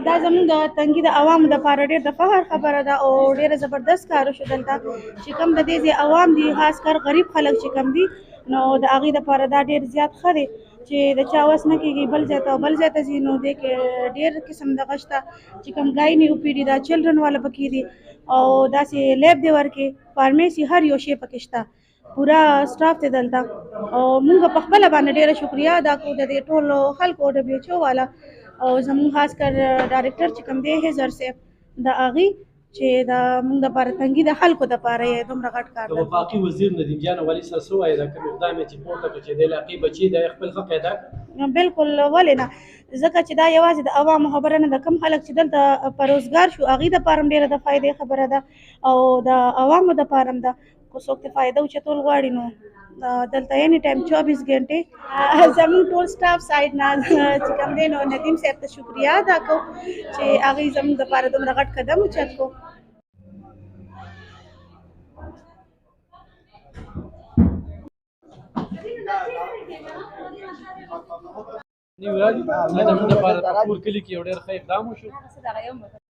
دا زموږ د تنګي د عوامو دپاره ډېر د فخر خبره ده او ډېره زبردست کار وشو دلته چې کوم د دې ځای عوام دي، خاص کر غریب خلک چې کوم دي، نو د هغوی دپاره دا ډېر زیات ښه دی چې د چا وس نه کېږي بل ځای ته او بل ځای ته ځي، نو دې کې ډېر قسم دغه شته چې کوم ګاینې او پي ډي دا چلډرن والا پکې دي او داسې لیب دی ورکې فارمیسي هر یو شی پکې شته، پوره سټاف دی دلته او موږ په خپله باندې ډېره شکریا ادا کوو د دې ټولو خلکو WHO والا او زموږ خاص کر ډایرکټر چې کوم دی هزر صاحب د هغې چې د موږ دپاره تنګي د خلکو دپاره یې دومره غټ کار د وفاقي وزیر ندیم جان والي سره څه وایي دا کوم اقدام یې چې پورته کړ چې د علاقې بچي د خپل حق ادا کړي؟ بالکل ولې نه، ځکه چې دا یوازې د عوامو خبره نه ده، کوم خلک چې دلته په روزګار شو هغوی دپاره هم ډېره د فایدې خبره ده او د عوامو دپاره هم ده، که څوک ته فایده اوچتول غواړي نو دلته اینی ټایم 24 ګنټې زموږ ټول سټاف سایډ نه چې کوم دی نو ندیم صاحب ته شکریا ادا کوو چې هغوی زموږ دپاره دومره غټ قدم اوچت کړو. نیو راځي زموږ لپاره په کور کلي کې یو ډېر ښه اقدام وشو.